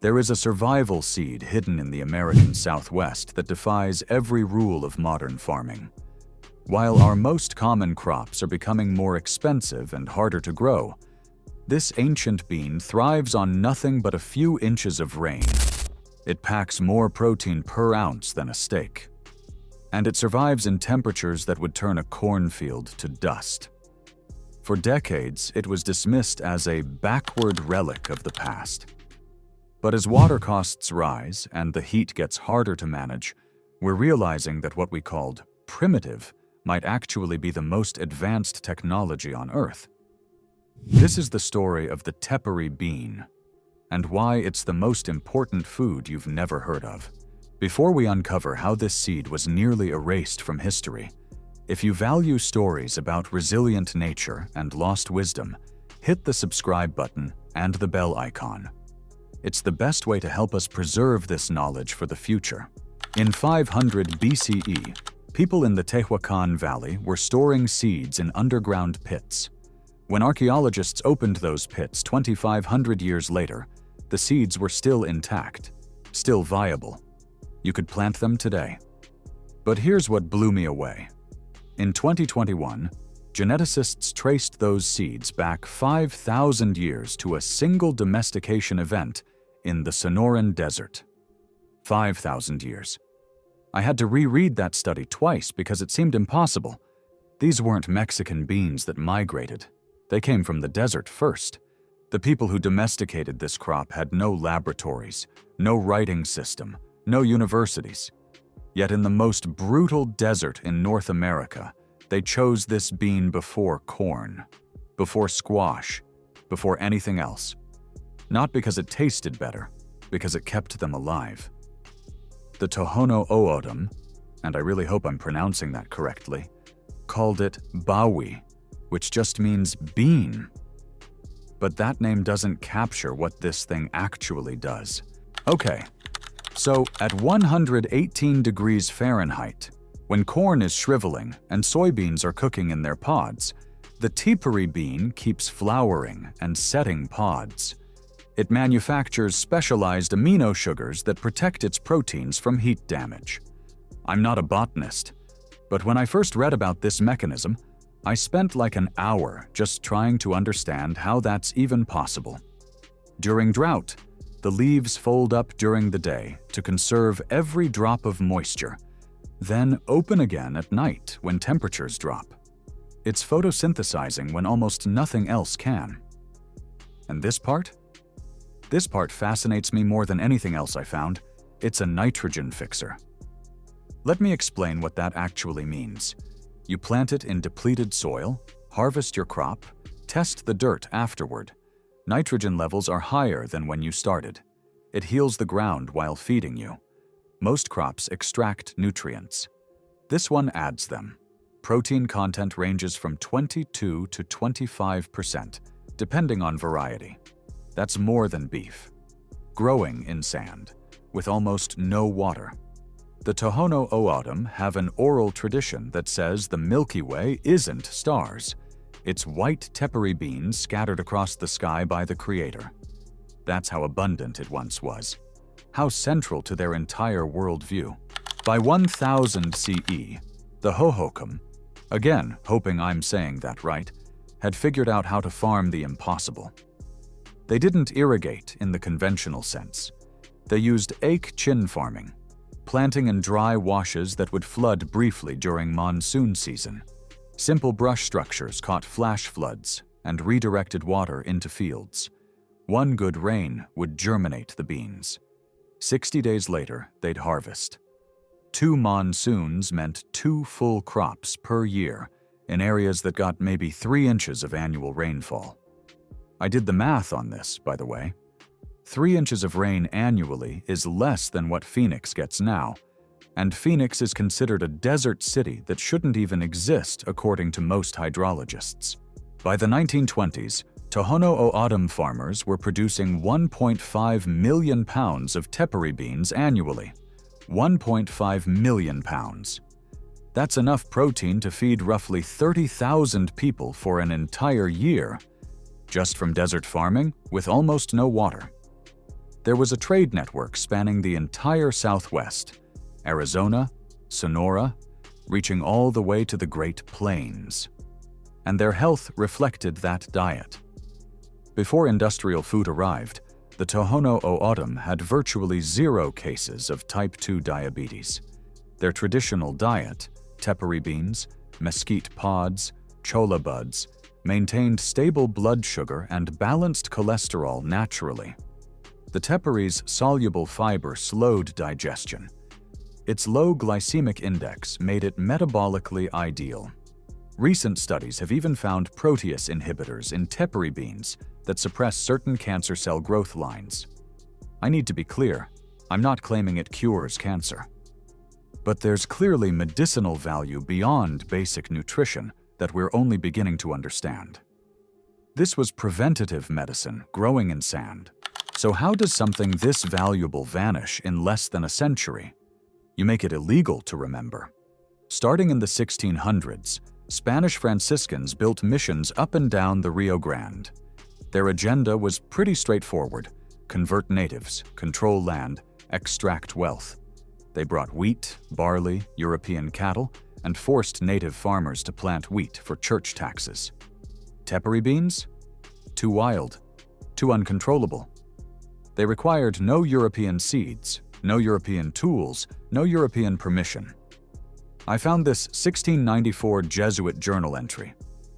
There is a survival seed hidden in the American Southwest that defies every rule of modern farming. While our most common crops are becoming more expensive and harder to grow, this ancient bean thrives on nothing but a few inches of rain. It packs more protein per ounce than a steak. And it survives in temperatures that would turn a cornfield to dust. For decades, it was dismissed as a backward relic of the past. But as water costs rise and the heat gets harder to manage, we're realizing that what we called primitive might actually be the most advanced technology on Earth. This is the story of the tepary bean, and why it's the most important food you've never heard of. Before we uncover how this seed was nearly erased from history, if you value stories about resilient nature and lost wisdom, hit the subscribe button and the bell icon. It's the best way to help us preserve this knowledge for the future. In 500 BCE, people in the Tehuacan Valley were storing seeds in underground pits. When archaeologists opened those pits 2,500 years later, the seeds were still intact, still viable. You could plant them today. But here's what blew me away. In 2021, geneticists traced those seeds back 5,000 years to a single domestication event in the Sonoran Desert. 5,000 years. I had to reread that study twice because it seemed impossible. These weren't Mexican beans that migrated. They came from the desert first. The people who domesticated this crop had no laboratories, no writing system, no universities. Yet in the most brutal desert in North America, they chose this bean before corn, before squash, before anything else. Not because it tasted better, because it kept them alive. The Tohono O'odham, and I really hope I'm pronouncing that correctly, called it bawi, which just means bean. But that name doesn't capture what this thing actually does. Okay, so at 118 degrees Fahrenheit, when corn is shriveling and soybeans are cooking in their pods, the tepary bean keeps flowering and setting pods. It manufactures specialized amino sugars that protect its proteins from heat damage. I'm not a botanist, but when I first read about this mechanism, I spent like an hour just trying to understand how that's even possible. During drought, the leaves fold up during the day to conserve every drop of moisture, then open again at night when temperatures drop. It's photosynthesizing when almost nothing else can. And this part? This part fascinates me more than anything else I found. It's a nitrogen fixer. Let me explain what that actually means. You plant it in depleted soil, harvest your crop, test the dirt afterward. Nitrogen levels are higher than when you started. It heals the ground while feeding you. Most crops extract nutrients. This one adds them. Protein content ranges from 22 to 25%, depending on variety. That's more than beef. Growing in sand, with almost no water. The Tohono O'odham have an oral tradition that says the Milky Way isn't stars. It's white tepary beans scattered across the sky by the Creator. That's how abundant it once was. How central to their entire worldview. By 1000 CE, the Hohokam, again hoping I'm saying that right, had figured out how to farm the impossible. They didn't irrigate in the conventional sense. They used ache-chin farming, planting in dry washes that would flood briefly during monsoon season. Simple brush structures caught flash floods and redirected water into fields. One good rain would germinate the beans. 60 days later, they'd harvest. 2 monsoons meant 2 full crops per year in areas that got maybe 3 inches of annual rainfall. I did the math on this, by the way. 3 inches of rain annually is less than what Phoenix gets now, and Phoenix is considered a desert city that shouldn't even exist according to most hydrologists. By the 1920s, Tohono O'odham farmers were producing 1.5 million pounds of tepary beans annually. 1.5 million pounds. That's enough protein to feed roughly 30,000 people for an entire year, just from desert farming with almost no water. There was a trade network spanning the entire Southwest, Arizona, Sonora, reaching all the way to the Great Plains. And their health reflected that diet. Before industrial food arrived, the Tohono O'odham had virtually 0 cases of type 2 diabetes. Their traditional diet, tepary beans, mesquite pods, cholla buds, maintained stable blood sugar and balanced cholesterol naturally. The tepary's soluble fiber slowed digestion. Its low glycemic index made it metabolically ideal. Recent studies have even found protease inhibitors in tepary beans that suppress certain cancer cell growth lines. I need to be clear, I'm not claiming it cures cancer. But there's clearly medicinal value beyond basic nutrition that we're only beginning to understand. This was preventative medicine growing in sand. So how does something this valuable vanish in less than a century? You make it illegal to remember. Starting in the 1600s, Spanish Franciscans built missions up and down the Rio Grande. Their agenda was pretty straightforward: convert natives, control land, extract wealth. They brought wheat, barley, European cattle, and forced native farmers to plant wheat for church taxes. Tepary beans? Too wild, too uncontrollable. They required no European seeds, no European tools, no European permission. I found this 1694 Jesuit journal entry,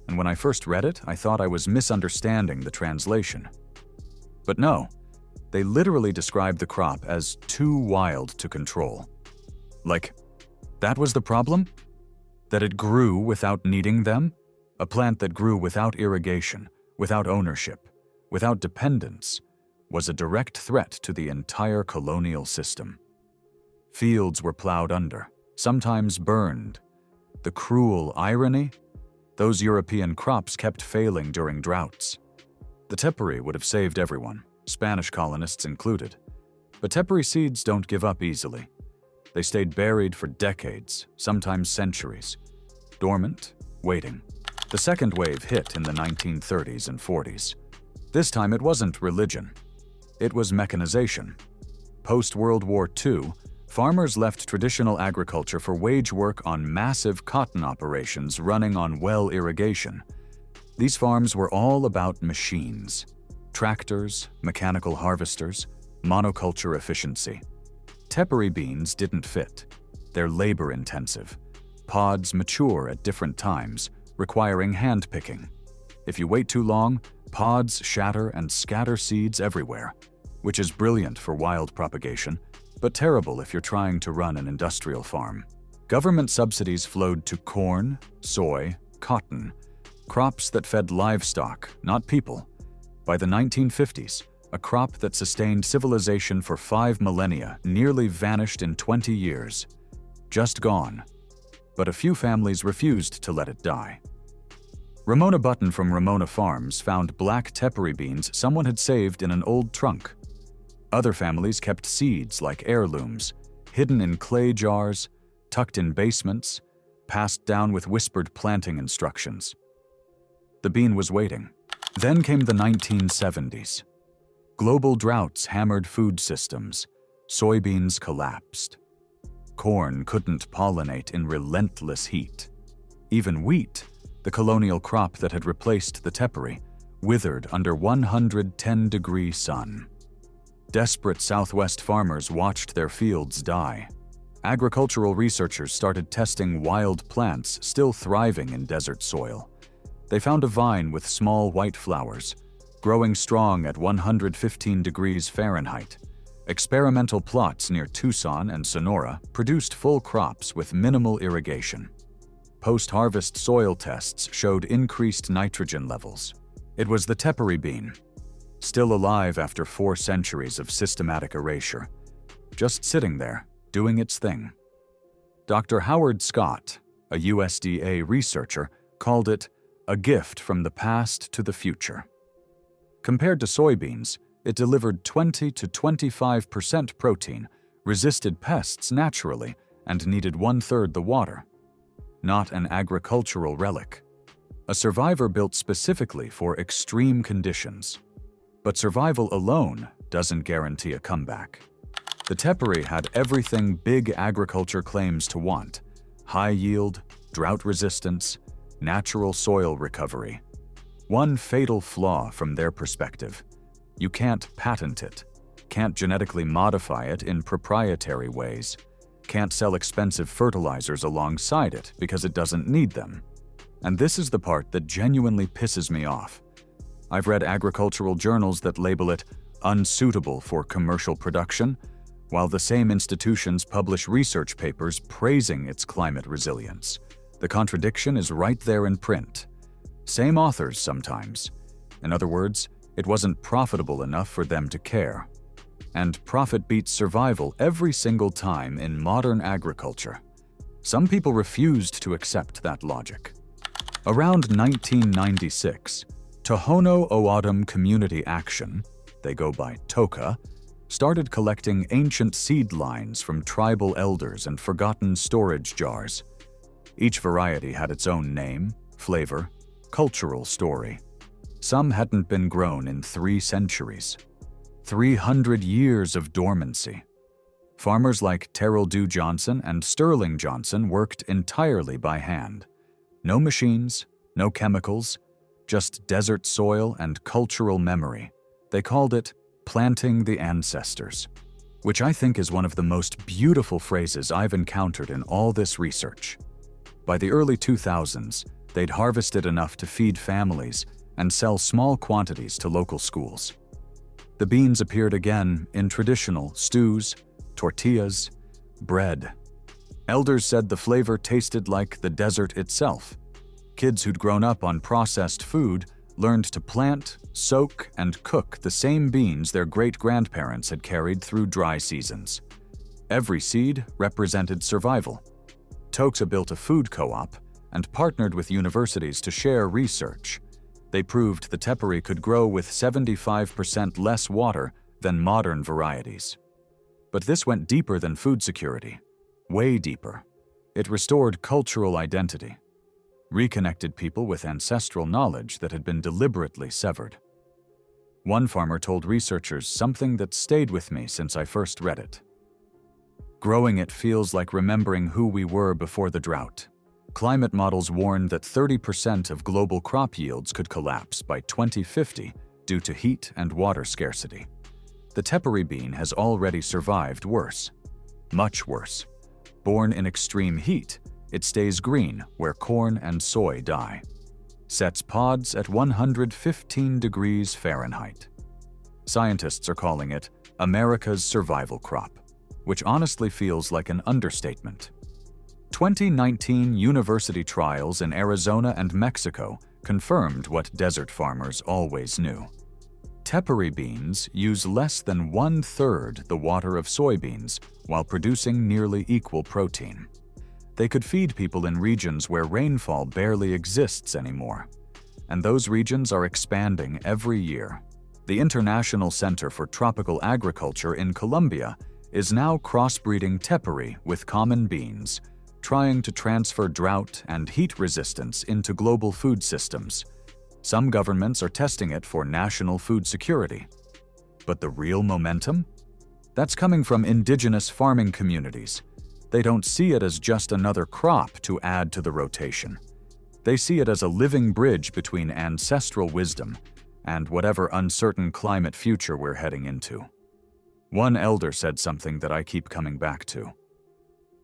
and when I first read it, I thought I was misunderstanding the translation. But no, they literally described the crop as too wild to control. Like, that was the problem? That it grew without needing them? A plant that grew without irrigation, without ownership, without dependence, was a direct threat to the entire colonial system. Fields were plowed under, sometimes burned. The cruel irony? Those European crops kept failing during droughts. The tepary would have saved everyone, Spanish colonists included. But tepary seeds don't give up easily. They stayed buried for decades, sometimes centuries, dormant, waiting. The second wave hit in the 1930s and 40s. This time it wasn't religion. It was mechanization. Post-World War II, farmers left traditional agriculture for wage work on massive cotton operations running on well irrigation. These farms were all about machines: tractors, mechanical harvesters, monoculture efficiency. Tepary beans didn't fit. They're labor-intensive. Pods mature at different times, requiring hand-picking. If you wait too long, pods shatter and scatter seeds everywhere, which is brilliant for wild propagation, but terrible if you're trying to run an industrial farm. Government subsidies flowed to corn, soy, cotton, crops that fed livestock, not people. By the 1950s, a crop that sustained civilization for 5 millennia nearly vanished in 20 years. Just gone. But a few families refused to let it die. Ramona Button from Ramona Farms found black tepary beans someone had saved in an old trunk. Other families kept seeds like heirlooms, hidden in clay jars, tucked in basements, passed down with whispered planting instructions. The bean was waiting. Then came the 1970s. Global droughts hammered food systems. Soybeans collapsed. Corn couldn't pollinate in relentless heat. Even wheat, the colonial crop that had replaced the tepary, withered under 110-degree sun. Desperate Southwest farmers watched their fields die. Agricultural researchers started testing wild plants still thriving in desert soil. They found a vine with small white flowers, growing strong at 115 degrees Fahrenheit. Experimental plots near Tucson and Sonora produced full crops with minimal irrigation. Post-harvest soil tests showed increased nitrogen levels. It was the tepary bean, still alive after 4 centuries of systematic erasure, just sitting there, doing its thing. Dr. Howard Scott, a USDA researcher, called it a gift from the past to the future. Compared to soybeans, it delivered 20 to 25% protein, resisted pests naturally, and needed 1/3 the water. Not an agricultural relic. A survivor built specifically for extreme conditions. But survival alone doesn't guarantee a comeback. The Teperi had everything big agriculture claims to want: high yield, drought resistance, natural soil recovery. One fatal flaw from their perspective: you can't patent it, can't genetically modify it in proprietary ways, can't sell expensive fertilizers alongside it because it doesn't need them. And this is the part that genuinely pisses me off. I've read agricultural journals that label it unsuitable for commercial production, while the same institutions publish research papers praising its climate resilience. The contradiction is right there in print. Same authors sometimes. In other words, it wasn't profitable enough for them to care. And profit beats survival every single time in modern agriculture. Some people refused to accept that logic. Around 1996, Tohono O'odham Community Action, they go by TOCA, started collecting ancient seed lines from tribal elders and forgotten storage jars. Each variety had its own name, flavor, cultural story. Some hadn't been grown in 3 centuries. 300 years of dormancy. Farmers like Terrell Dew Johnson and Sterling Johnson worked entirely by hand. No machines, no chemicals, just desert soil and cultural memory. They called it planting the ancestors, which I think is one of the most beautiful phrases I've encountered in all this research. By the early 2000s, they'd harvested enough to feed families and sell small quantities to local schools. The beans appeared again in traditional stews, tortillas, bread. Elders said the flavor tasted like the desert itself. Kids who'd grown up on processed food learned to plant, soak, and cook the same beans their great-grandparents had carried through dry seasons. Every seed represented survival. TOCA built a food co-op and partnered with universities to share research. They proved the Teperi could grow with 75% less water than modern varieties. But this went deeper than food security, way deeper. It restored cultural identity, reconnected people with ancestral knowledge that had been deliberately severed. One farmer told researchers something that stayed with me since I first read it. Growing it feels like remembering who we were before the drought. Climate models warned that 30% of global crop yields could collapse by 2050 due to heat and water scarcity. The Teperi bean has already survived worse, much worse. Born in extreme heat, it stays green where corn and soy die. Sets pods at 115 degrees Fahrenheit. Scientists are calling it America's survival crop, which honestly feels like an understatement. 2019 university trials in Arizona and Mexico confirmed what desert farmers always knew. Teperi beans use less than 1/3 the water of soybeans while producing nearly equal protein. They could feed people in regions where rainfall barely exists anymore, and those regions are expanding every year. The International Center for Tropical Agriculture in Colombia is now crossbreeding Teperi with common beans, trying to transfer drought and heat resistance into global food systems. Some governments are testing it for national food security. But the real momentum? That's coming from indigenous farming communities. They don't see it as just another crop to add to the rotation. They see it as a living bridge between ancestral wisdom and whatever uncertain climate future we're heading into. One elder said something that I keep coming back to.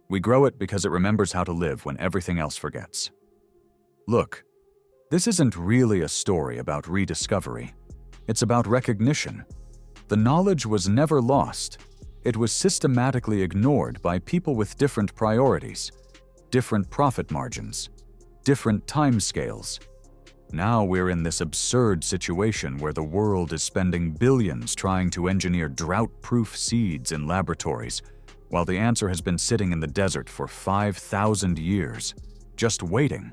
We grow it because it remembers how to live when everything else forgets. Look, this isn't really a story about rediscovery. It's about recognition. The knowledge was never lost. It was systematically ignored by people with different priorities, different profit margins, different timescales. Now we're in this absurd situation where the world is spending billions trying to engineer drought-proof seeds in laboratories, while the answer has been sitting in the desert for 5,000 years, just waiting.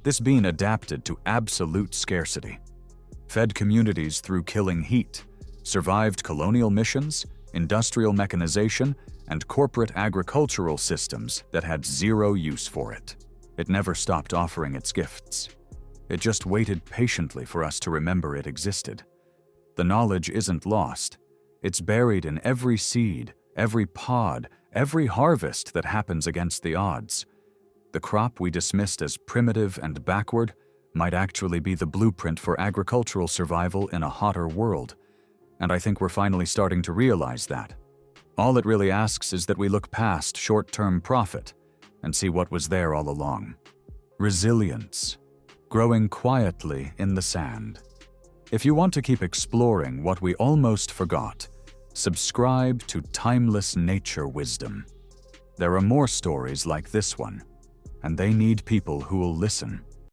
This bean adapted to absolute scarcity, fed communities through killing heat, survived colonial missions, industrial mechanization, and corporate agricultural systems that had zero use for it. It never stopped offering its gifts. It just waited patiently for us to remember it existed. The knowledge isn't lost. It's buried in every seed, every pod, every harvest that happens against the odds. The crop we dismissed as primitive and backward might actually be the blueprint for agricultural survival in a hotter world. And I think we're finally starting to realize that. All it really asks is that we look past short-term profit and see what was there all along. Resilience, growing quietly in the sand. If you want to keep exploring what we almost forgot, subscribe to Timeless Nature Wisdom. There are more stories like this one, and they need people who will listen.